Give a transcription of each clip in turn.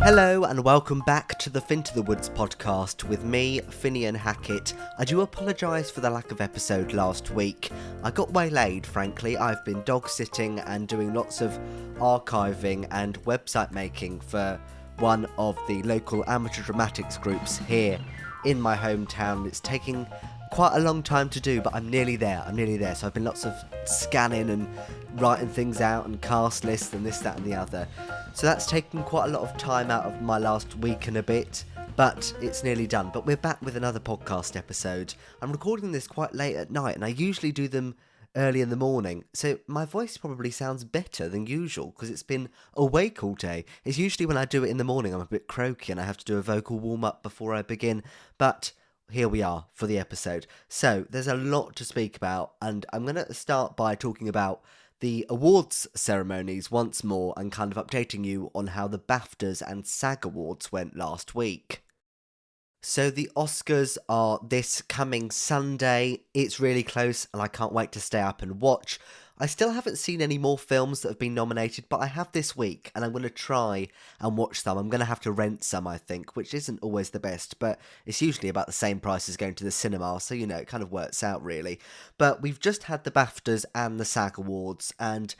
Hello and welcome back to the Fin to the Woods podcast with me, Finian Hackett. I do apologise for the lack of episode last week. I got waylaid, frankly. I've been dog sitting and doing lots of archiving and website making for one of the local amateur dramatics groups here in my hometown. It's taking quite a long time to do, but I'm nearly there. So I've been lots of scanning and writing things out and cast lists and this, that and the other. So that's taken quite a lot of time out of my last week and a bit, but it's nearly done. But we're back with another podcast episode. I'm recording this quite late at night, and I usually do them early in the morning, so my voice probably sounds better than usual because it's been awake all day. It's usually when I do it in the morning I'm a bit croaky and I have to do a vocal warm-up before I begin, but here we are for the episode. So there's a lot to speak about, and I'm going to start by talking about the awards ceremonies once more and kind of updating you on how the BAFTAs and SAG Awards went last week. So the Oscars are this coming Sunday. It's really close and I can't wait to stay up and watch. I still haven't seen any more films that have been nominated, but I have this week and I'm going to try and watch some. I'm going to have to rent some, I think, which isn't always the best, but it's usually about the same price as going to the cinema, so you know, it kind of works out really. But we've just had the BAFTAs and the SAG Awards, and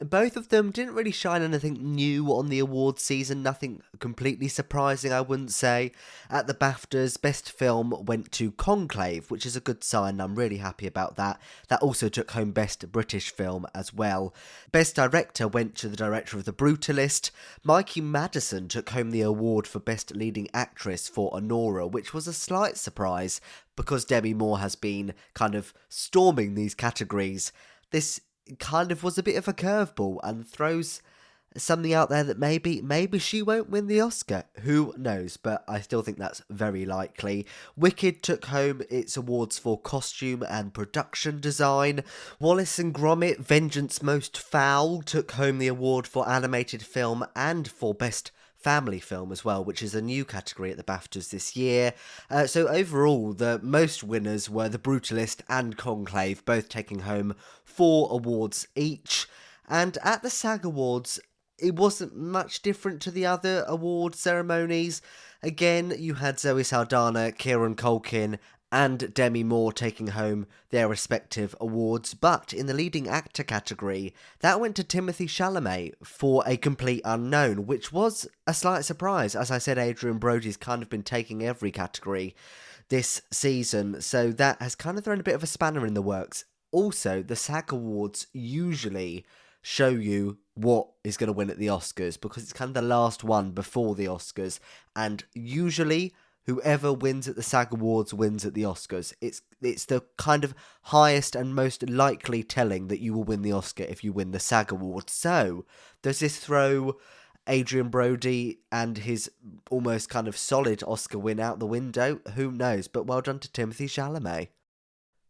both of them didn't really shine anything new on the awards season, nothing completely surprising I wouldn't say. At the BAFTAs, Best Film went to Conclave, which is a good sign, I'm really happy about that. That also took home Best British Film as well. Best Director went to the director of The Brutalist. Mikey Madison took home the award for Best Leading Actress for Honora, which was a slight surprise because Demi Moore has been kind of storming these categories. This kind of was a bit of a curveball and throws something out there that maybe she won't win the Oscar. Who knows, but I still think that's very likely. Wicked took home its awards for costume and production design. Wallace and Gromit, Vengeance Most Foul, took home the award for animated film and for best family film as well, which is a new category at the BAFTAs this year. So overall, the most winners were The Brutalist and Conclave, both taking home 4 awards each. And at the SAG Awards, it wasn't much different to the other award ceremonies. Again, you had Zoe Saldana, Kieran Culkin, and Demi Moore taking home their respective awards, but in the leading actor category, that went to Timothée Chalamet for A Complete Unknown, which was a slight surprise. As I said, Adrian Brody's kind of been taking every category this season, so that has kind of thrown a bit of a spanner in the works. Also, the SAG Awards usually show you what is going to win at the Oscars, because it's kind of the last one before the Oscars, and usually whoever wins at the SAG Awards wins at the Oscars. It's the kind of highest and most likely telling that you will win the Oscar if you win the SAG Awards. So, does this throw Adrian Brody and his almost kind of solid Oscar win out the window? Who knows, but well done to Timothée Chalamet.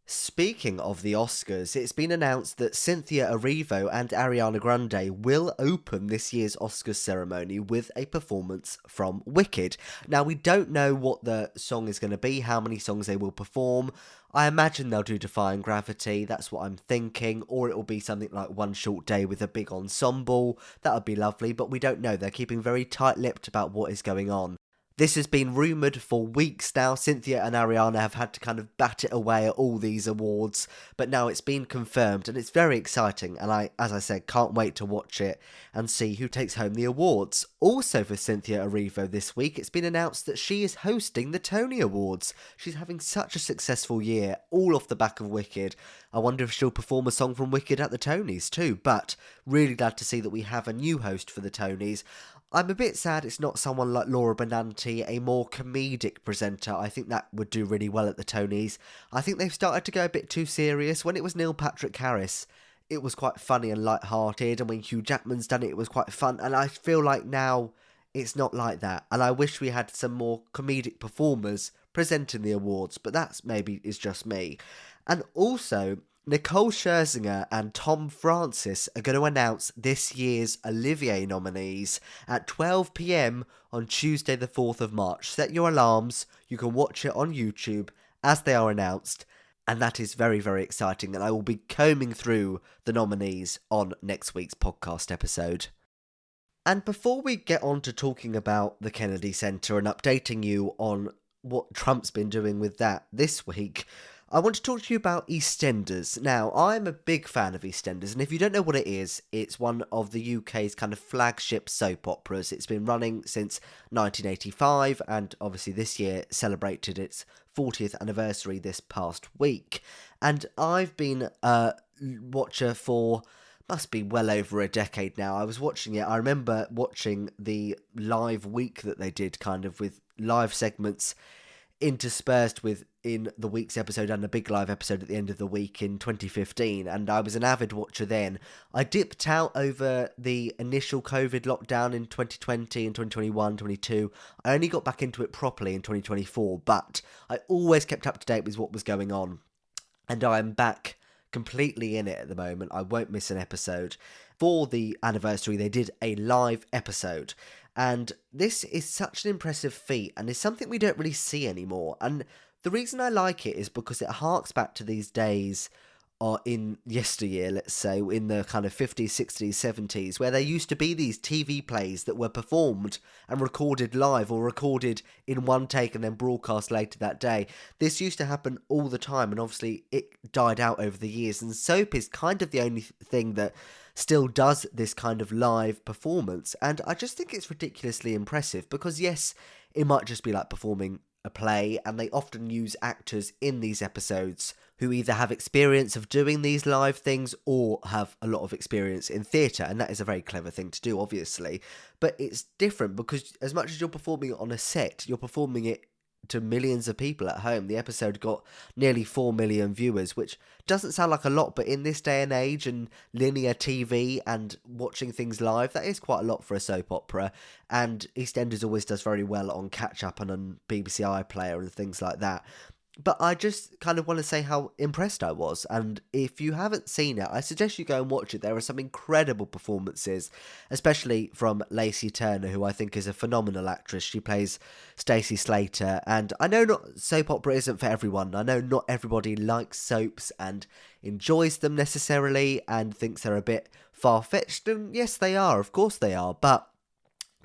Speaking of the Oscars, it's been announced that Cynthia Erivro and Ariana Grande will open this year's Oscars ceremony with a performance from Wicked. Now, we don't know what the song is going to be, how many songs they will perform. I imagine they'll do Defying Gravity, that's what I'm thinking, or it'll be something like One Short Day with a big ensemble. That would be lovely, but we don't know. They're keeping very tight-lipped about what is going on. This has been rumoured for weeks now. Cynthia and Ariana have had to kind of bat it away at all these awards, but now it's been confirmed and it's very exciting, and I, as I said, can't wait to watch it and see who takes home the awards. Also for Cynthia Erivro this week, it's been announced that she is hosting the Tony Awards. She's having such a successful year, all off the back of Wicked. I wonder if she'll perform a song from Wicked at the Tonys too, but really glad to see that we have a new host for the Tonys. I'm a bit sad it's not someone like Laura Benanti, a more comedic presenter. I think that would do really well at the Tonys. I think they've started to go a bit too serious. When it was Neil Patrick Harris, it was quite funny and light-hearted, and when Hugh Jackman's done it, it was quite fun, and I feel like now it's not like that, and I wish we had some more comedic performers presenting the awards, but that's maybe is just me. And also, Nicole Scherzinger and Tom Francis are going to announce this year's Olivier nominees at 12 p.m. on Tuesday the 4th of March. Set your alarms, you can watch it on YouTube as they are announced, and that is very, very exciting, and I will be combing through the nominees on next week's podcast episode. And before we get on to talking about the Kennedy Center and updating you on what Trump's been doing with that this week, I want to talk to you about EastEnders. Now, I'm a big fan of EastEnders, and if you don't know what it is, it's one of the UK's kind of flagship soap operas. It's been running since 1985, and obviously this year celebrated its 40th anniversary this past week. And I've been a watcher for must be well over a decade now. I was watching it. I remember watching the live week that they did, kind of with live segments interspersed with in the week's episode and a big live episode at the end of the week in 2015, and I was an avid watcher then. I dipped out over the initial COVID lockdown in 2020 and 2021, 22. I only got back into it properly in 2024, but I always kept up to date with what was going on, and I am back completely in it at the moment. I won't miss an episode. For the anniversary, they did a live episode, and this is such an impressive feat and is something we don't really see anymore. And the reason I like it is because it harks back to these days in yesteryear, let's say, in the kind of 50s, 60s, 70s, where there used to be these TV plays that were performed and recorded live or recorded in one take and then broadcast later that day. This used to happen all the time, and obviously it died out over the years, and soap is kind of the only thing that still does this kind of live performance, and I just think it's ridiculously impressive because, yes, it might just be like performing a play, and they often use actors in these episodes who either have experience of doing these live things or have a lot of experience in theatre, and that is a very clever thing to do, obviously. But it's different because as much as you're performing it on a set, you're performing it to millions of people at home. The episode got nearly 4 million viewers, which doesn't sound like a lot, but in this day and age and linear TV and watching things live, that is quite a lot for a soap opera. And EastEnders always does very well on Catch Up and on BBC iPlayer and things like that. But I just kind of want to say how impressed I was, and if you haven't seen it, I suggest you go and watch it. There are some incredible performances, especially from Lacey Turner, who I think is a phenomenal actress. She plays Stacey Slater, and I know not soap opera isn't for everyone. I know not everybody likes soaps and enjoys them necessarily and thinks they're a bit far-fetched, and yes, they are, of course they are, but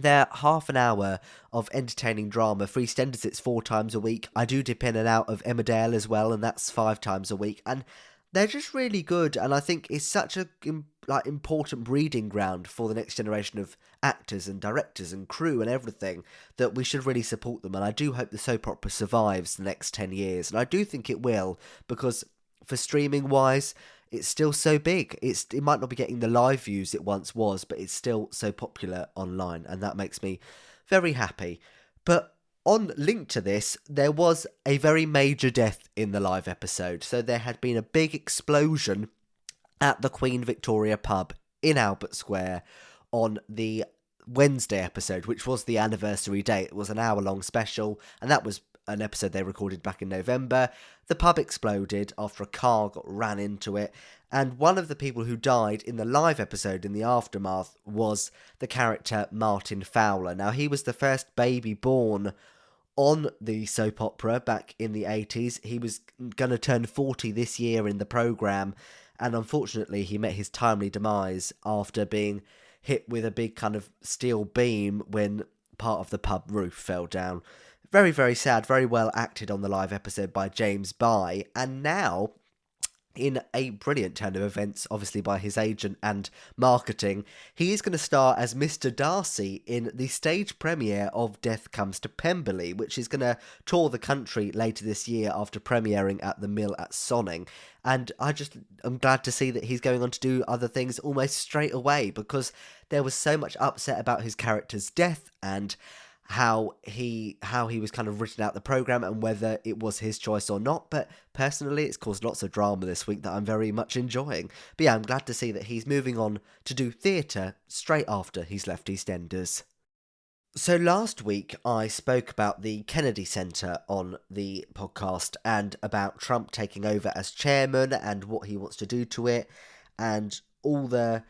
they're half an hour of entertaining drama. For EastEnders, it's 4 times a week. I do dip in and out of Emmerdale as well, and that's 5 times a week. And they're just really good, and I think it's such a important breeding ground for the next generation of actors and directors and crew and everything that we should really support them. And I do hope the soap opera survives the next 10 years, and I do think it will, because for streaming-wise, it's still so big. It might not be getting the live views it once was, but it's still so popular online, and that makes me very happy. But on link to this, there was a very major death in the live episode. So there had been a big explosion at the Queen Victoria pub in Albert Square on the Wednesday episode, which was the anniversary day. It was an hour-long special, and that was an episode they recorded back in November. The pub exploded after a car ran into it, and one of the people who died in the live episode in the aftermath was the character Martin Fowler. Now, he was the first baby born on the soap opera back in the 80s. He was going to turn 40 this year in the programme, and unfortunately he met his timely demise after being hit with a big kind of steel beam when part of the pub roof fell down. Very, very sad, very well acted on the live episode by James Bye, and now, in a brilliant turn of events, obviously by his agent and marketing, he is going to star as Mr. Darcy in the stage premiere of Death Comes to Pemberley, which is going to tour the country later this year after premiering at the Mill at Sonning. And I'm glad to see that he's going on to do other things almost straight away, because there was so much upset about his character's death and how he was kind of written out the programme and whether it was his choice or not. But personally, it's caused lots of drama this week that I'm very much enjoying. But yeah, I'm glad to see that he's moving on to do theatre straight after he's left EastEnders. So last week I spoke about the Kennedy Center on the podcast and about Trump taking over as chairman and what he wants to do to it and all the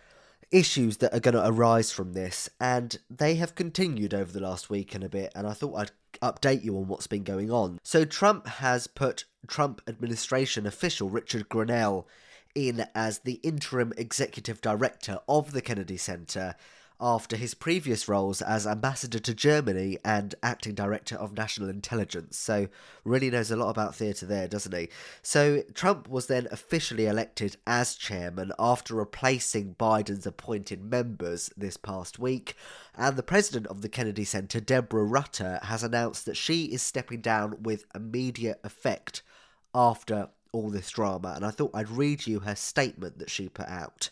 issues that are going to arise from this, and they have continued over the last week and a bit, and I thought I'd update you on what's been going on. So Trump has put Trump administration official Richard Grenell in as the interim executive director of the Kennedy Center after his previous roles as ambassador to Germany and acting director of national intelligence. So really knows a lot about theatre there, doesn't he? So Trump was then officially elected as chairman after replacing Biden's appointed members this past week. And the president of the Kennedy Center, Deborah Rutter, has announced that she is stepping down with immediate effect after all this drama. And I thought I'd read you her statement that she put out.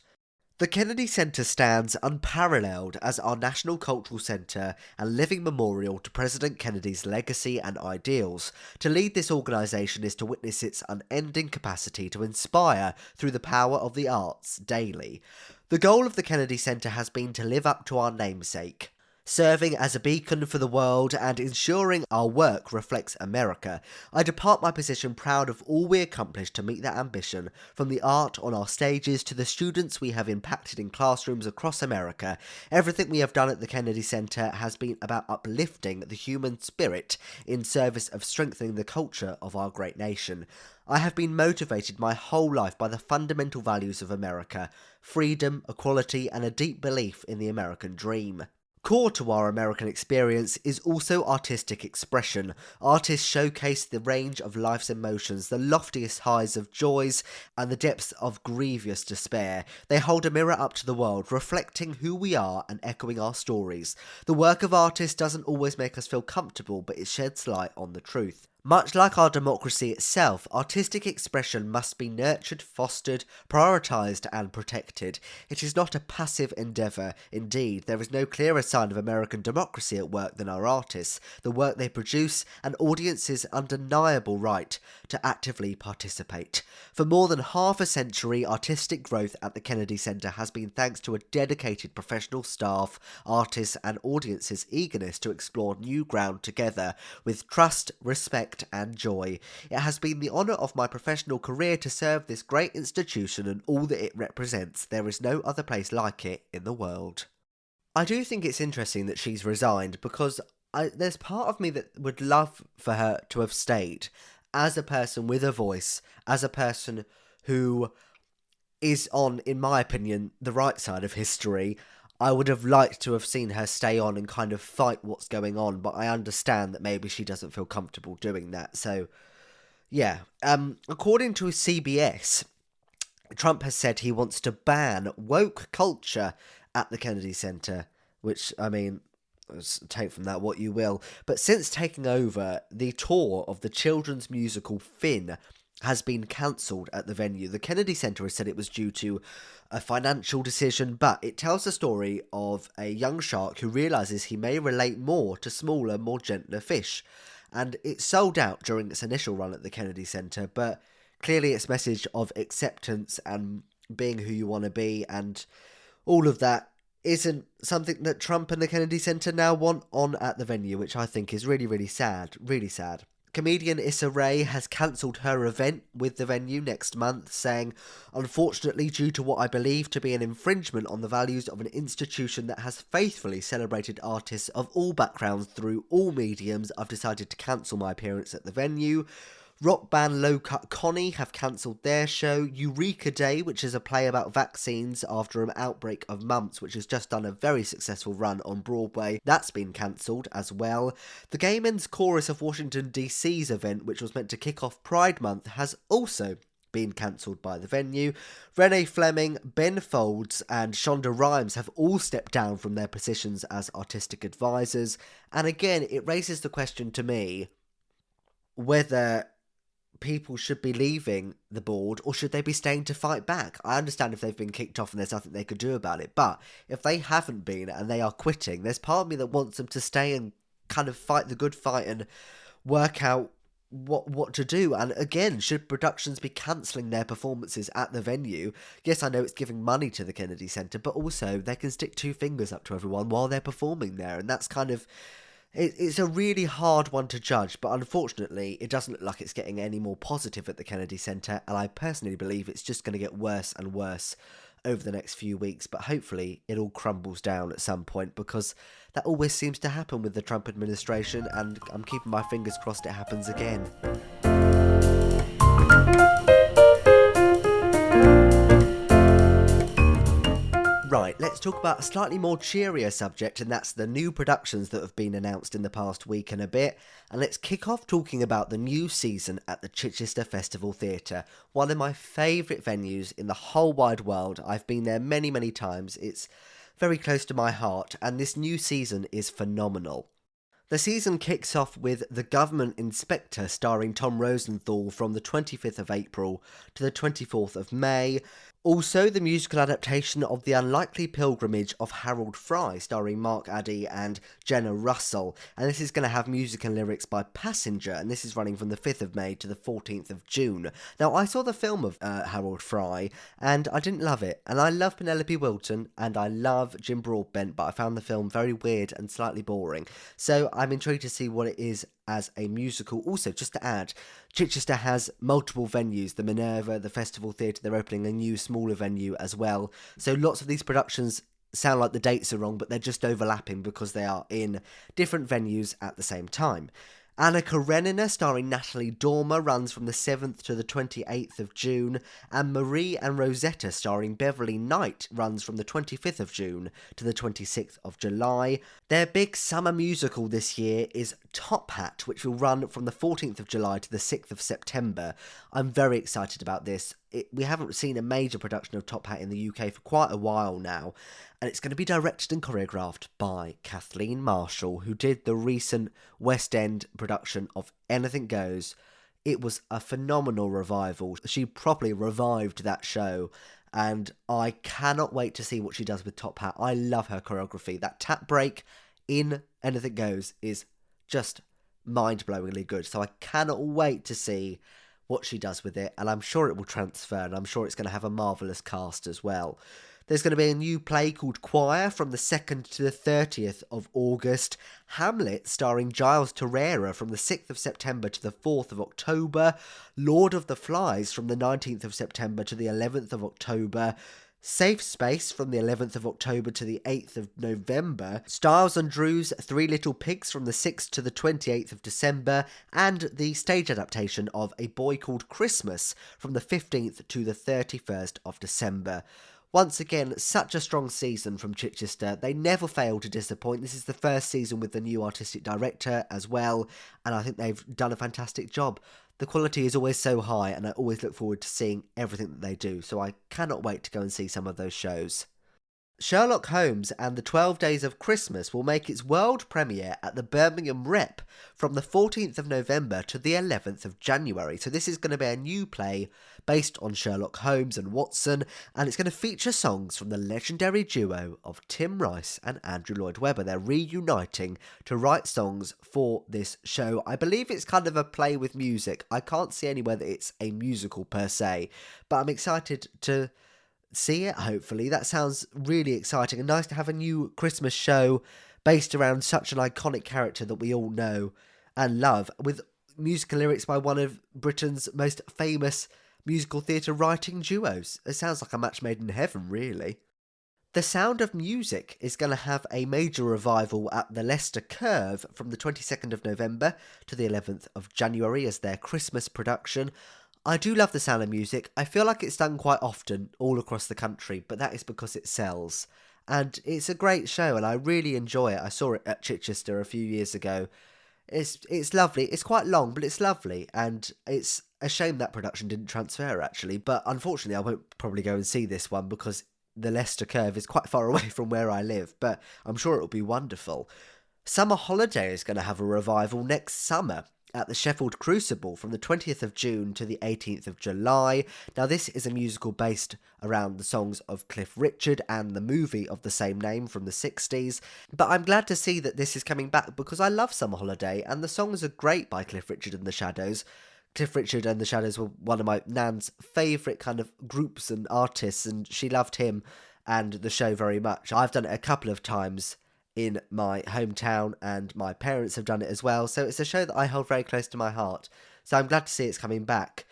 The Kennedy Center stands unparalleled as our national cultural center and living memorial to President Kennedy's legacy and ideals. To lead this organization is to witness its unending capacity to inspire through the power of the arts daily. The goal of the Kennedy Center has been to live up to our namesake, serving as a beacon for the world and ensuring our work reflects America. I depart my position proud of all we accomplished to meet that ambition, from the art on our stages to the students we have impacted in classrooms across America. Everything we have done at the Kennedy Center has been about uplifting the human spirit in service of strengthening the culture of our great nation. I have been motivated my whole life by the fundamental values of America: freedom, equality, and a deep belief in the American dream. Core to our American experience is also artistic expression. Artists showcase the range of life's emotions, the loftiest highs of joys and the depths of grievous despair. They hold a mirror up to the world, reflecting who we are and echoing our stories. The work of artists doesn't always make us feel comfortable, but it sheds light on the truth. Much like our democracy itself, artistic expression must be nurtured, fostered, prioritised and protected. It is not a passive endeavour. Indeed, there is no clearer sign of American democracy at work than our artists, the work they produce, and audiences' undeniable right to actively participate. For more than half a century, artistic growth at the Kennedy Center has been thanks to a dedicated professional staff, artists and audiences' eagerness to explore new ground together with trust, respect and joy. It has been the honour of my professional career to serve this great institution and all that it represents. There is no other place like it in the world. I do think it's interesting that she's resigned, because there's part of me that would love for her to have stayed as a person with a voice, as a person who is on, in my opinion, the right side of history. I would have liked to have seen her stay on and kind of fight what's going on, but I understand that maybe she doesn't feel comfortable doing that. So, yeah. According to CBS, Trump has said he wants to ban woke culture at the Kennedy Center, which, I mean, take from that what you will. But since taking over, the tour of the children's musical Finn has been cancelled at the venue. The Kennedy Center has said it was due to a financial decision, but it tells the story of a young shark who realises he may relate more to smaller, more gentler fish. And it sold out during its initial run at the Kennedy Center, but clearly its message of acceptance and being who you want to be and all of that isn't something that Trump and the Kennedy Center now want on at the venue, which I think is really, really sad. Really sad. Comedian Issa Rae has cancelled her event with the venue next month, saying, "Unfortunately, due to what I believe to be an infringement on the values of an institution that has faithfully celebrated artists of all backgrounds through all mediums, I've decided to cancel my appearance at the venue." Rock band Low Cut Connie have cancelled their show. Eureka Day, which is a play about vaccines after an outbreak of mumps, which has just done a very successful run on Broadway, that's been cancelled as well. The Gay Men's Chorus of Washington DC's event, which was meant to kick off Pride Month, has also been cancelled by the venue. Renee Fleming, Ben Folds and Shonda Rhimes have all stepped down from their positions as artistic advisors. And again, it raises the question to me whether people should be leaving the board or should they be staying to fight back. I understand if they've been kicked off and there's nothing they could do about it, but if they haven't been and they are quitting, there's part of me that wants them to stay and kind of fight the good fight and work out what to do. And again, should productions be cancelling their performances at the venue? Yes, I know it's giving money to the Kennedy Center, but also they can stick two fingers up to everyone while they're performing there, and that's kind of it's a really hard one to judge, but unfortunately it doesn't look like it's getting any more positive at the Kennedy Center, and I personally believe it's just going to get worse and worse over the next few weeks, but hopefully it all crumbles down at some point, because that always seems to happen with the Trump administration, and I'm keeping my fingers crossed it happens again. Right, let's talk about a slightly more cheerier subject, and that's the new productions that have been announced in the past week and a bit. And let's kick off talking about the new season at the Chichester Festival Theatre, one of my favourite venues in the whole wide world. I've been there many, many times. It's very close to my heart, and this new season is phenomenal. The season kicks off with The Government Inspector starring Tom Rosenthal from the 25th of April to the 24th of May. Also, the musical adaptation of The Unlikely Pilgrimage of Harold Fry starring Mark Addy and Jenna Russell. And this is going to have music and lyrics by Passenger, and this is running from the 5th of May to the 14th of June. Now, I saw the film of Harold Fry, and I didn't love it. And I love Penelope Wilton, and I love Jim Broadbent, but I found the film very weird and slightly boring. So I'm intrigued to see what it is as a musical. Also, just to add, Chichester has multiple venues, the Minerva, the Festival Theatre, they're opening a new smaller venue as well. So lots of these productions sound like the dates are wrong, but they're just overlapping because they are in different venues at the same time. Anna Karenina starring Natalie Dormer runs from the 7th to the 28th of June, and Marie and Rosetta starring Beverly Knight runs from the 25th of June to the 26th of July. Their big summer musical this year is Top Hat, which will run from the 14th of July to the 6th of September. I'm very excited about this. We haven't seen a major production of Top Hat in the UK for quite a while now, and it's going to be directed and choreographed by Kathleen Marshall, who did the recent West End production of Anything Goes. It was a phenomenal revival. She properly revived that show, and I cannot wait to see what she does with Top Hat. I love her choreography. That tap break in Anything Goes is just mind-blowingly good, so I cannot wait to see what she does with it, and I'm sure it will transfer, and I'm sure it's going to have a marvellous cast as well. There's going to be a new play called Choir from the 2nd to the 30th of August. Hamlet starring Giles Terera from the 6th of September to the 4th of October. Lord of the Flies from the 19th of September to the 11th of October. Safe Space from the 11th of October to the 8th of November, Styles and Drew's Three Little Pigs from the 6th to the 28th of December, and the stage adaptation of A Boy Called Christmas from the 15th to the 31st of December. Once again, such a strong season from Chichester. They never fail to disappoint. This is the first season with the new artistic director as well, and I think they've done a fantastic job. The quality is always so high, and I always look forward to seeing everything that they do, so I cannot wait to go and see some of those shows. Sherlock Holmes and the 12 Days of Christmas will make its world premiere at the Birmingham Rep from the 14th of November to the 11th of January. So this is going to be a new play based on Sherlock Holmes and Watson, and it's going to feature songs from the legendary duo of Tim Rice and Andrew Lloyd Webber. They're reuniting to write songs for this show. I believe it's kind of a play with music. I can't see anywhere that it's a musical per se, but I'm excited to see it, hopefully. That sounds really exciting and nice to have a new Christmas show based around such an iconic character that we all know and love, with musical lyrics by one of Britain's most famous musical theatre writing duos. It sounds like a match made in heaven, really. The Sound of Music is going to have a major revival at the Leicester Curve from the 22nd of November to the 11th of January as their Christmas production. I do love The Sound of Music. I feel like it's done quite often all across the country, but that is because it sells. And it's a great show, and I really enjoy it. I saw it at Chichester a few years ago. It's lovely. It's quite long, but it's lovely. And it's a shame that production didn't transfer, actually. But unfortunately, I won't probably go and see this one because the Leicester Curve is quite far away from where I live. But I'm sure it'll be wonderful. Summer Holiday is going to have a revival next summer at the Sheffield Crucible from the 20th of June to the 18th of July. Now, this is a musical based around the songs of Cliff Richard and the movie of the same name from the 60s. But I'm glad to see that this is coming back because I love Summer Holiday, and the songs are great by Cliff Richard and the Shadows. Cliff Richard and the Shadows were one of my nan's favourite kind of groups and artists, and she loved him and the show very much. I've done it a couple of times in my hometown, and my parents have done it as well, so it's a show that I hold very close to my heart. So I'm glad to see it's coming back,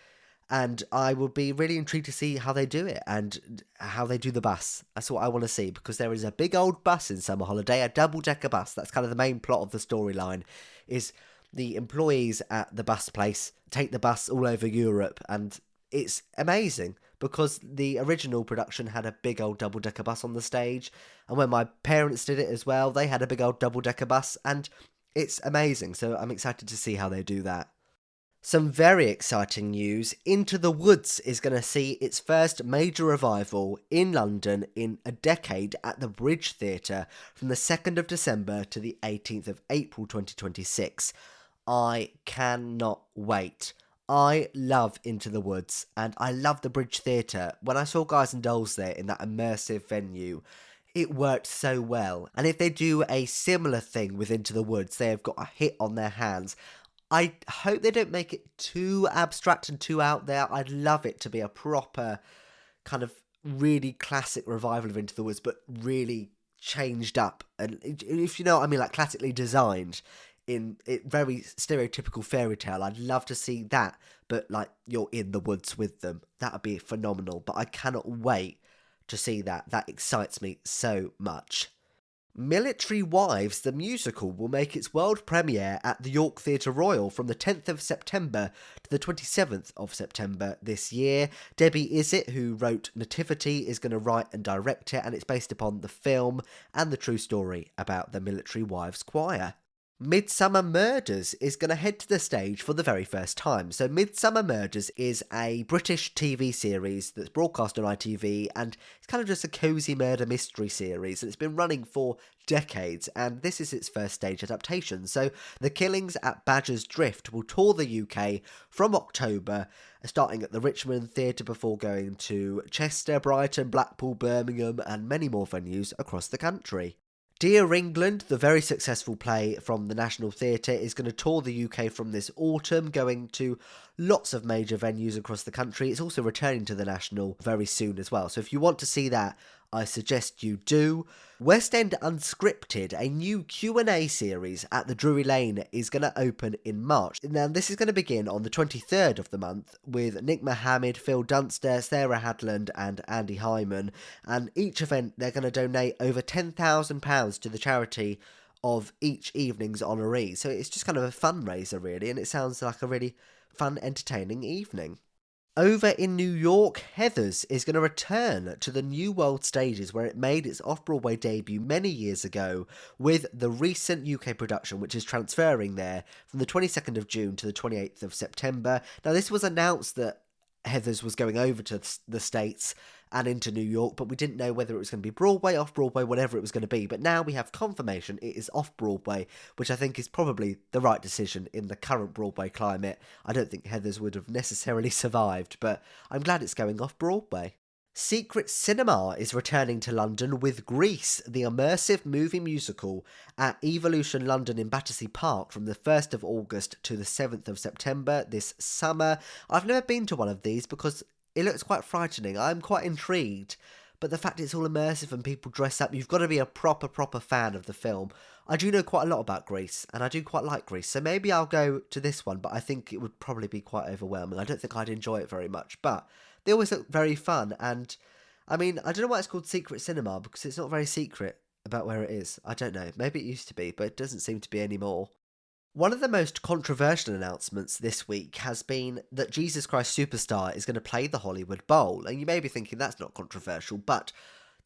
and I will be really intrigued to see how they do it and how they do the bus. That's what I want to see, because there is a big old bus in Summer Holiday, a double-decker bus. That's kind of the main plot of the storyline, is the employees at the bus place take the bus all over Europe, and it's amazing because the original production had a big old double-decker bus on the stage, and when my parents did it as well, they had a big old double-decker bus, and it's amazing. So I'm excited to see how they do that. Some very exciting news. Into the Woods is going to see its first major revival in London in a decade at the Bridge Theatre from the 2nd of December to the 18th of April 2026. I cannot wait. I love Into the Woods and I love the Bridge Theatre. When I saw Guys and Dolls there in that immersive venue, it worked so well. And if they do a similar thing with Into the Woods, they have got a hit on their hands. I hope they don't make it too abstract and too out there. I'd love it to be a proper kind of really classic revival of Into the Woods, but really changed up. And if you know what I mean, like classically designed in it, very stereotypical fairy tale. I'd love to see that, but like you're in the woods with them. That would be phenomenal. But I cannot wait to see that. That excites me so much. Military Wives, the musical, will make its world premiere at the York Theatre Royal from the 10th of September to the 27th of September this year. Debbie Izzet, who wrote Nativity, is going to write and direct it, and it's based upon the film and the true story about the Military Wives Choir. Midsummer Murders is going to head to the stage for the very first time. So Midsummer Murders is a British TV series that's broadcast on ITV, and it's kind of just a cosy murder mystery series, and it's been running for decades, and this is its first stage adaptation. So The Killings at Badger's Drift will tour the UK from October, starting at the Richmond Theatre before going to Chester, Brighton, Blackpool, Birmingham, and many more venues across the country. Dear England, the very successful play from the National Theatre, is going to tour the UK from this autumn, going to lots of major venues across the country. It's also returning to the National very soon as well. So if you want to see that, I suggest you do. West End Unscripted, a new Q&A series at the Drury Lane, is going to open in March. Now, this is going to begin on the 23rd of the month with Nick Mohammed, Phil Dunster, Sarah Hadland and Andy Hyman. And each event, they're going to donate over £10,000 to the charity of each evening's honoree. So it's just kind of a fundraiser, really, and it sounds like a really fun, entertaining evening. Over in New York, Heathers is going to return to the New World stages where it made its off-Broadway debut many years ago with the recent UK production, which is transferring there from the 22nd of June to the 28th of September. Now, this was announced that Heathers was going over to the States and into New York, but we didn't know whether it was going to be Broadway, off-Broadway, whatever it was going to be. But now we have confirmation it is off-Broadway, which I think is probably the right decision in the current Broadway climate. I don't think Heathers would have necessarily survived, but I'm glad it's going off-Broadway. Secret Cinema is returning to London with Grease, the immersive movie musical, at Evolution London in Battersea Park from the 1st of August to the 7th of September this summer. I've never been to one of these because it looks quite frightening. I'm quite intrigued, but the fact it's all immersive and people dress up, you've got to be a proper fan of the film. I do know quite a lot about Grease, and I do quite like Grease, so maybe I'll go to this one, but I think it would probably be quite overwhelming. I don't think I'd enjoy it very much, but they always look very fun, and I mean, I don't know why it's called Secret Cinema, because it's not very secret about where it is. I don't know. Maybe it used to be, but it doesn't seem to be anymore. One of the most controversial announcements this week has been that Jesus Christ Superstar is going to play the Hollywood Bowl, and you may be thinking that's not controversial, but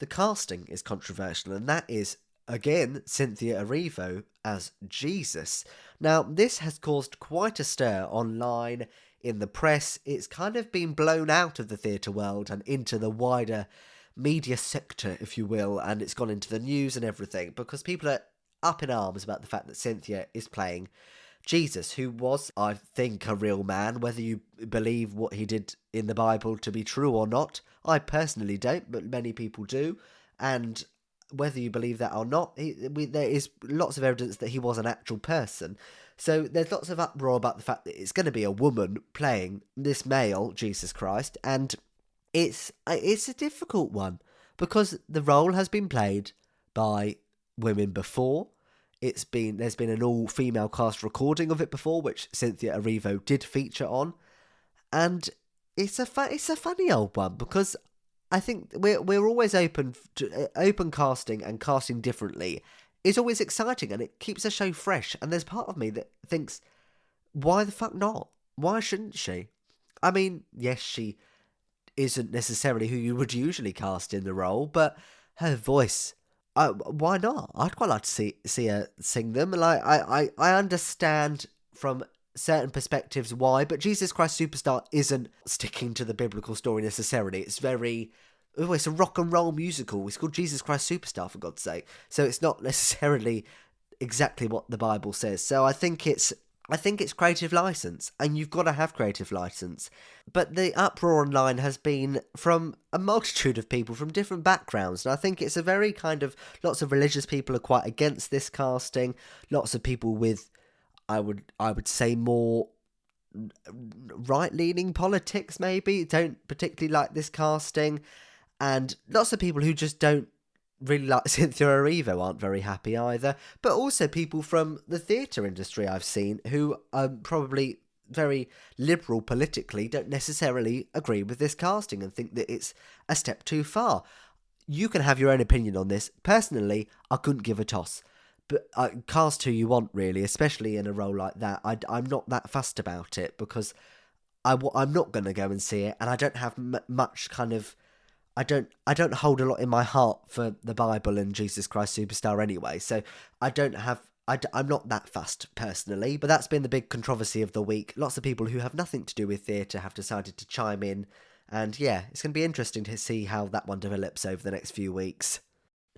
the casting is controversial, and that is, again, Cynthia Erivro as Jesus. Now, this has caused quite a stir online, in the press. It's kind of been blown out of the theatre world and into the wider media sector, if you will, and it's gone into the news and everything, because people are up in arms about the fact that Cynthia is playing Jesus, who was, I think, a real man, whether you believe what he did in the Bible to be true or not. I personally don't, but many people do, and whether you believe that or not, there is lots of evidence that he was an actual person. So there's lots of uproar about the fact that it's going to be a woman playing this male, Jesus Christ, and it's a difficult one, because the role has been played by women before. There's been an all-female cast recording of it before, which Cynthia Erivo did feature on, and it's a funny old one, because I think we're always open casting, and casting differently is always exciting, and it keeps a show fresh. And there's part of me that thinks, why the fuck not? Why shouldn't she? I mean, yes, she isn't necessarily who you would usually cast in the role, but her voice, why not? I'd quite like to see her sing them. Like, I understand from certain perspectives why, but Jesus Christ Superstar isn't sticking to the biblical story necessarily. It's very... Oh, it's a rock and roll musical. It's called Jesus Christ Superstar, for God's sake. So it's not necessarily exactly what the Bible says. So I think it's creative license, and you've got to have creative license. But the uproar online has been from a multitude of people from different backgrounds, and I think it's a very kind of... Lots of religious people are quite against this casting. Lots of people with, I would say, more right-leaning politics maybe don't particularly like this casting, and lots of people who just don't really like Cynthia Erivo aren't very happy either, but also people from the theatre industry I've seen who are probably very liberal politically don't necessarily agree with this casting and think that it's a step too far. You can have your own opinion on this. Personally, I couldn't give a toss. But cast who you want, really, especially in a role like that. I'm not that fussed about it because I'm not going to go and see it, and I don't have much kind of... I don't hold a lot in my heart for the Bible and Jesus Christ Superstar anyway, so I'm not that fussed personally, but that's been the big controversy of the week. Lots of people who have nothing to do with theatre have decided to chime in, and yeah, it's going to be interesting to see how that one develops over the next few weeks.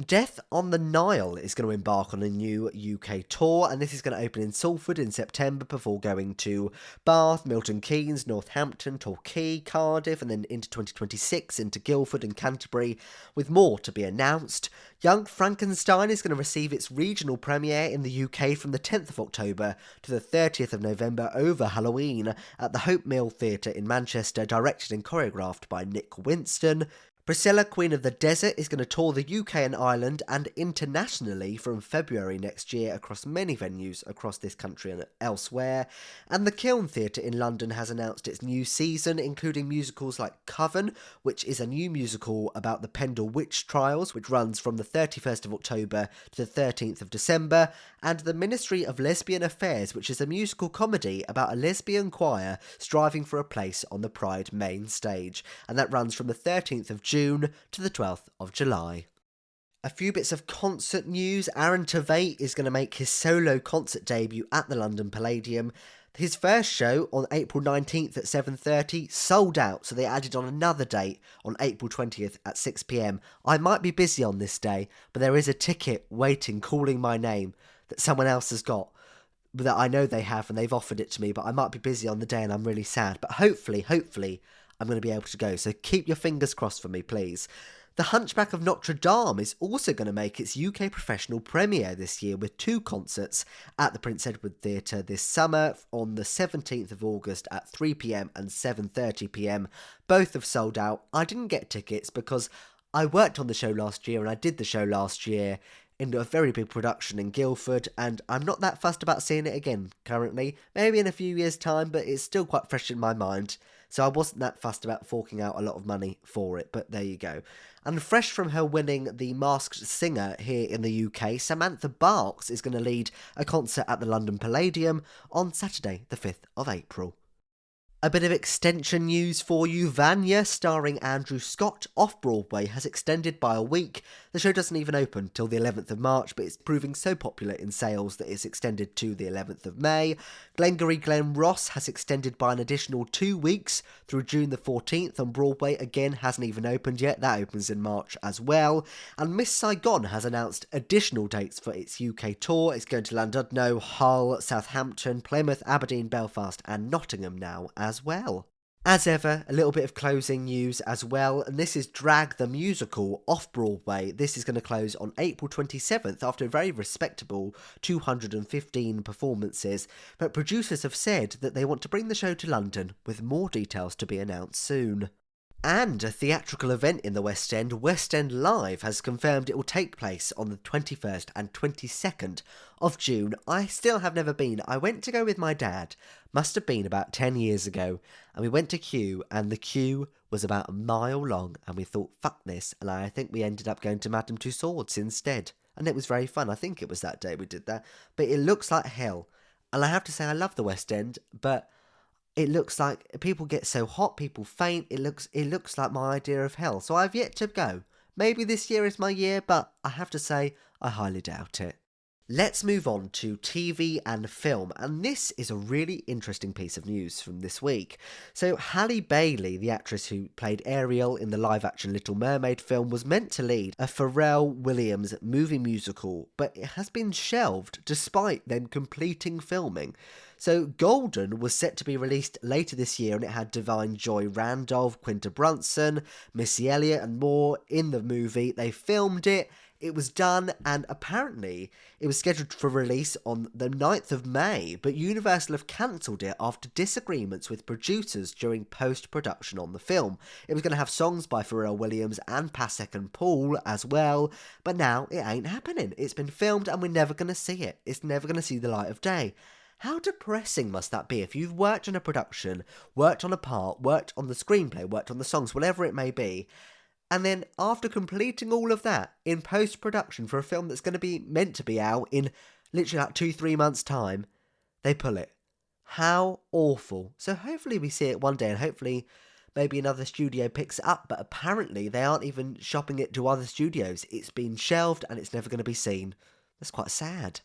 Death on the Nile is going to embark on a new UK tour, and this is going to open in Salford in September before going to Bath, Milton Keynes, Northampton, Torquay, Cardiff, and then into 2026 into Guildford and Canterbury, with more to be announced. Young Frankenstein is going to receive its regional premiere in the UK from the 10th of October to the 30th of November over Halloween at the Hope Mill Theatre in Manchester, directed and choreographed by Nick Winston. Priscilla, Queen of the Desert, is going to tour the UK and Ireland and internationally from February next year across many venues across this country and elsewhere. And the Kiln Theatre in London has announced its new season, including musicals like Coven, which is a new musical about the Pendle Witch Trials, which runs from the 31st of October to the 13th of December, and The Ministry of Lesbian Affairs, which is a musical comedy about a lesbian choir striving for a place on the Pride main stage, and that runs from the 13th of June to the 12th of July. A few bits of concert news. Aaron Tveit is going to make his solo concert debut at the London Palladium. His first show on April 19th at 7:30 sold out, so they added on another date on April 20th at 6 p.m. I might be busy on this day, but there is a ticket waiting, calling my name, that someone else has got, that I know they have, and they've offered it to me, but I might be busy on the day and I'm really sad. But hopefully, I'm going to be able to go, so keep your fingers crossed for me, please. The Hunchback of Notre Dame is also going to make its UK professional premiere this year with 2 concerts at the Prince Edward Theatre this summer on the 17th of August at 3 p.m. and 7:30 p.m. Both have sold out. I didn't get tickets because I worked on the show last year, and I did the show last year in a very big production in Guildford, and I'm not that fussed about seeing it again currently. Maybe in a few years' time, but it's still quite fresh in my mind. So I wasn't that fussed about forking out a lot of money for it, but there you go. And fresh from her winning the Masked Singer here in the UK, Samantha Barks is going to lead a concert at the London Palladium on Saturday, the 5th of April. A bit of extension news for you. Vanya, starring Andrew Scott, off-Broadway, has extended by a week. The show doesn't even open till the 11th of March, but it's proving so popular in sales that it's extended to the 11th of May. Glengarry Glen Ross has extended by an additional 2 weeks through June the 14th on Broadway. Again, hasn't even opened yet. That opens in March as well. And Miss Saigon has announced additional dates for its UK tour. It's going to Llandudno, Hull, Southampton, Plymouth, Aberdeen, Belfast and Nottingham now as well. As ever, a little bit of closing news as well, and this is Drag the Musical off-Broadway. This is going to close on April 27th after a very respectable 215 performances, but producers have said that they want to bring the show to London, with more details to be announced soon. And a theatrical event in the West End, West End Live, has confirmed it will take place on the 21st and 22nd of June. I still have never been. I went to go with my dad, must have been about 10 years ago, and we went to queue, and the queue was about a mile long, and we thought, fuck this, and I think we ended up going to Madame Tussauds instead, and it was very fun. I think it was that day we did that, but it looks like hell, and I have to say I love the West End, but It looks like people get so hot, people faint. It looks like my idea of hell. So I've yet to go. Maybe this year is my year, but I have to say I highly doubt it. Let's move on to TV and film, and this is a really interesting piece of news from this week. So, Halle Bailey, the actress who played Ariel in the live action Little Mermaid film, was meant to lead a Pharrell Williams movie musical, but it has been shelved despite them completing filming. So, Golden was set to be released later this year, and it had Divine Joy Randolph, Quinta Brunson, Missy Elliott, and more in the movie. They filmed it. It was done, and apparently it was scheduled for release on the 9th of May, but Universal have cancelled it after disagreements with producers during post-production on the film. It was going to have songs by Pharrell Williams and Pasek and Paul as well, but now it ain't happening. It's been filmed and we're never going to see it. It's never going to see the light of day. How depressing must that be if you've worked on a production, worked on a part, worked on the screenplay, worked on the songs, whatever it may be, and then after completing all of that in post-production for a film that's going to be meant to be out in literally like 2-3 months' time, they pull it. How awful. So hopefully we see it one day, and hopefully maybe another studio picks it up, but apparently they aren't even shopping it to other studios. It's been shelved and it's never going to be seen. That's quite sad.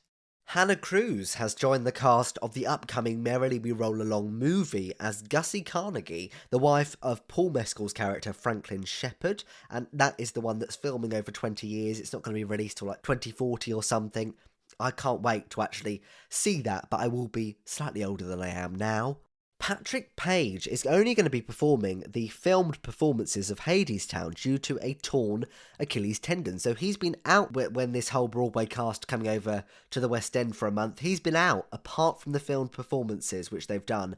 Hannah Cruz has joined the cast of the upcoming Merrily We Roll Along movie as Gussie Carnegie, the wife of Paul Mescal's character Franklin Shepherd, and that is the one that's filming over 20 years. It's not going to be released till like 2040 or something. I can't wait to actually see that, but I will be slightly older than I am now. Patrick Page is only going to be performing the filmed performances of Hadestown due to a torn Achilles tendon. So he's been out when this whole Broadway cast coming over to the West End for a month. He's been out, apart from the filmed performances, which they've done.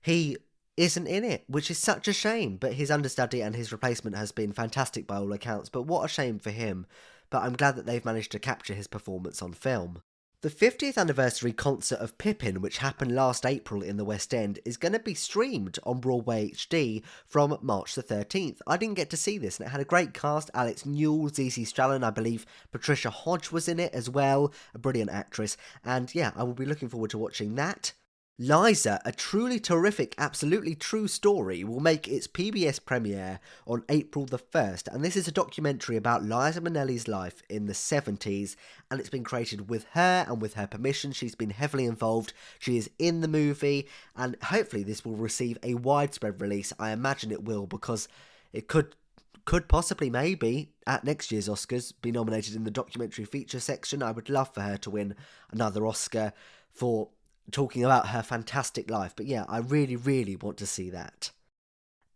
He isn't in it, which is such a shame. But his understudy and his replacement has been fantastic by all accounts. But what a shame for him. But I'm glad that they've managed to capture his performance on film. The 50th anniversary concert of Pippin, which happened last April in the West End, is going to be streamed on Broadway HD from March the 13th. I didn't get to see this, and it had a great cast. Alex Newell, ZZ Strallen, I believe Patricia Hodge was in it as well, a brilliant actress. And yeah, I will be looking forward to watching that. Liza, a truly terrific, absolutely true story, will make its PBS premiere on April the 1st, and this is a documentary about Liza Minnelli's life in the 70s, and it's been created with her and with her permission. She's been heavily involved. She is in the movie, and hopefully this will receive a widespread release. I imagine it will, because it could possibly, maybe, at next year's Oscars, be nominated in the documentary feature section. I would love for her to win another Oscar for talking about her fantastic life. But yeah, I really, really want to see that.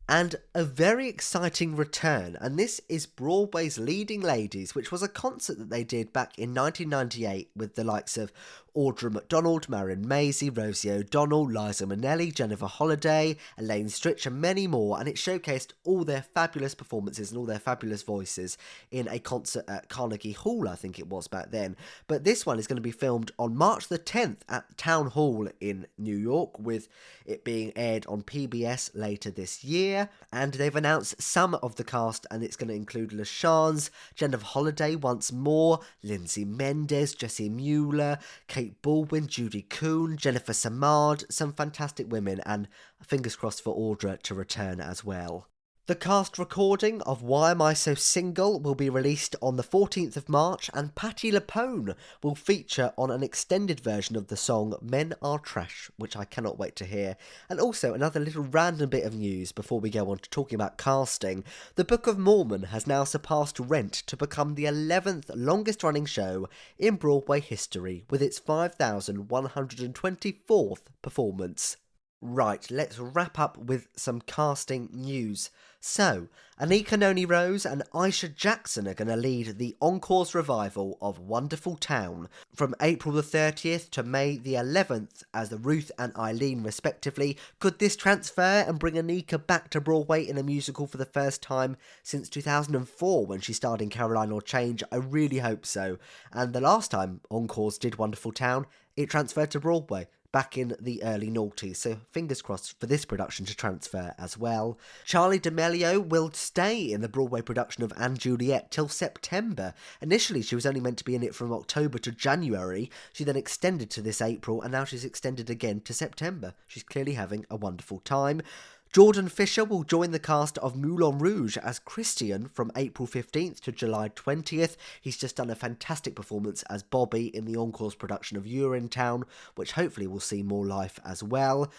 And a very exciting return, and this is Broadway's Leading Ladies, which was a concert that they did back in 1998 with the likes of Audra McDonald, Marion Maisie, Rosie O'Donnell, Liza Minnelli, Jennifer Holliday, Elaine Stritch, and many more, and it showcased all their fabulous performances and all their fabulous voices in a concert at Carnegie Hall, I think it was back then. But this one is going to be filmed on March the 10th at Town Hall in New York, with it being aired on PBS later this year. And they've announced some of the cast, and it's going to include LaChanze, Jennifer Holliday once more, Lindsay Mendez, Jessie Mueller, Kate Baldwin, Judy Kuhn, Jennifer Samard, some fantastic women, and fingers crossed for Audra to return as well. The cast recording of Why Am I So Single will be released on the 14th of March, and Patti LuPone will feature on an extended version of the song Men Are Trash, which I cannot wait to hear. And also another little random bit of news before we go on to talking about casting. The Book of Mormon has now surpassed Rent to become the 11th longest running show in Broadway history, with its 5,124th performance. Right, let's wrap up with some casting news. So, Anika Noni Rose and Aisha Jackson are going to lead the Encore's revival of Wonderful Town from April the 30th to May the 11th as Ruth and Eileen respectively. Could this transfer and bring Anika back to Broadway in a musical for the first time since 2004 when she starred in Caroline or Change? I really hope so. And the last time Encores did Wonderful Town, it transferred to Broadway. back in the early noughties, so fingers crossed for this production to transfer as well. Charlie D'Amelio will stay in the Broadway production of & Juliet till September. Initially, she was only meant to be in it from October to January. She then extended to this April, and now she's extended again to September. She's clearly having a wonderful time. Jordan Fisher will join the cast of Moulin Rouge as Christian from April 15th to July 20th. He's just done a fantastic performance as Bobby in the Encore's production of Urinetown, which hopefully will see more life as well.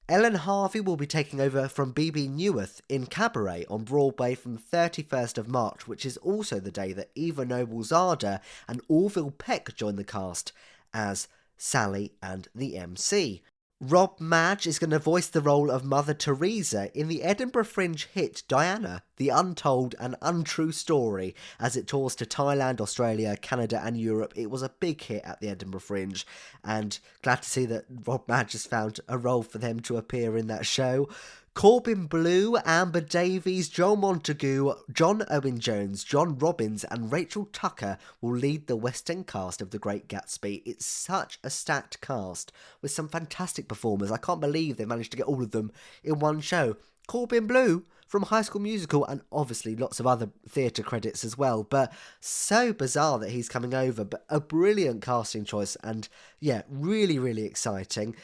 Ellen Harvey will be taking over from BB Newirth in Cabaret on Broadway from the 31st of March, which is also the day that Eva Noble-Zada and Orville Peck join the cast as Sally and the MC. Rob Madge is going to voice the role of Mother Teresa in the Edinburgh Fringe hit Diana, the untold and untrue story. As it tours to Thailand, Australia, Canada and Europe, it was a big hit at the Edinburgh Fringe, and glad to see that Rob Madge has found a role for them to appear in that show. Corbin Bleu, Amber Davies, Joel Montague, John Owen Jones, John Robbins and Rachel Tucker will lead the West End cast of The Great Gatsby. It's such a stacked cast with some fantastic performers. I can't believe they managed to get all of them in one show. Corbin Bleu from High School Musical and obviously lots of other theatre credits as well, but so bizarre that he's coming over, but a brilliant casting choice and yeah, really, really exciting.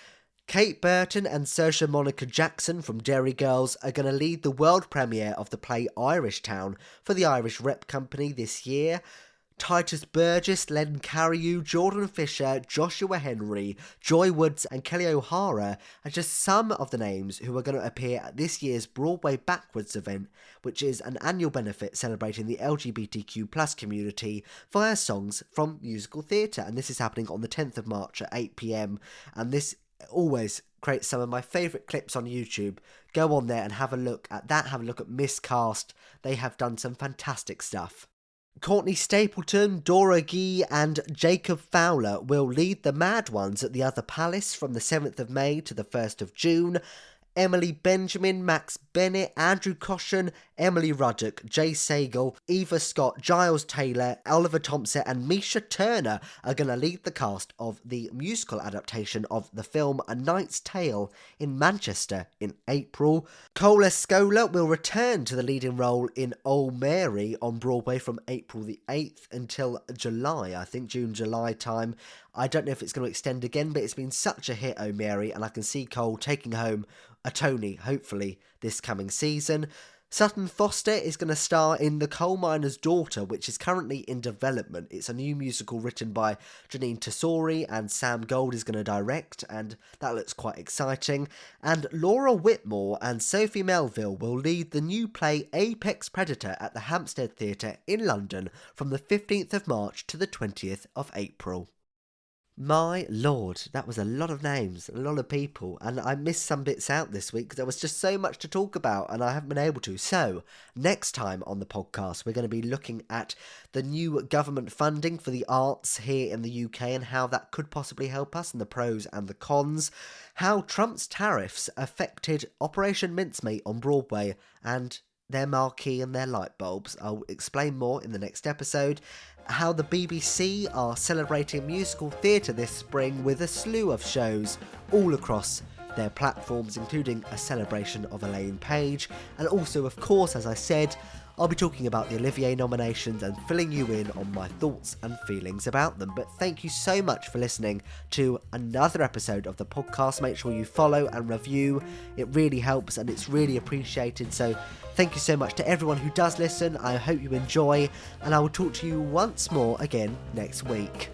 Kate Burton and Saoirse Monica Jackson from Derry Girls are going to lead the world premiere of the play Irish Town for the Irish Rep Company this year. Titus Burgess, Len Cariou, Jordan Fisher, Joshua Henry, Joy Woods and Kelly O'Hara are just some of the names who are going to appear at this year's Broadway Backwards event, which is an annual benefit celebrating the LGBTQ+ community via songs from musical theatre. And this is happening on the 10th of March at 8 p.m. and this always creates some of my favourite clips on YouTube. Go on there and have a look at that, have a look at Miscast. They have done some fantastic stuff. Courtney Stapleton, Dora Gee and Jacob Fowler will lead the Mad Ones at the Other Palace from the 7th of May to the 1st of June. Emily Benjamin, Max Bennett, Andrew Caution, Emily Ruddock, Jay Sagal, Eva Scott, Giles Taylor, Oliver Thompson and Misha Turner are going to lead the cast of the musical adaptation of the film A Knight's Tale in Manchester in April. Cole Escola will return to the leading role in Old Mary on Broadway from April the 8th until July, I think June, July time. I don't know if it's going to extend again, but it's been such a hit, Oh Mary, and I can see Cole taking home a Tony, hopefully, this coming season. Sutton Foster is going to star in The Coal Miner's Daughter, which is currently in development. It's a new musical written by Janine Tesori, and Sam Gold is going to direct, and that looks quite exciting. And Laura Whitmore and Sophie Melville will lead the new play Apex Predator at the Hampstead Theatre in London from the 15th of March to the 20th of April. My lord, that was a lot of names, a lot of people, and I missed some bits out this week because there was just so much to talk about and I haven't been able to. So, next time on the podcast, we're going to be looking at the new government funding for the arts here in the UK and how that could possibly help us, and the pros and the cons, how Trump's tariffs affected Operation Mincemeat on Broadway and their marquee and their light bulbs. I'll explain more in the next episode. How the BBC are celebrating musical theatre this spring with a slew of shows all across their platforms, including a celebration of Elaine Page. And also, of course, as I said, I'll be talking about the Olivier nominations and filling you in on my thoughts and feelings about them. But thank you so much for listening to another episode of the podcast. Make sure you follow and review. It really helps and it's really appreciated. So thank you so much to everyone who does listen. I hope you enjoy, and I will talk to you once more again next week.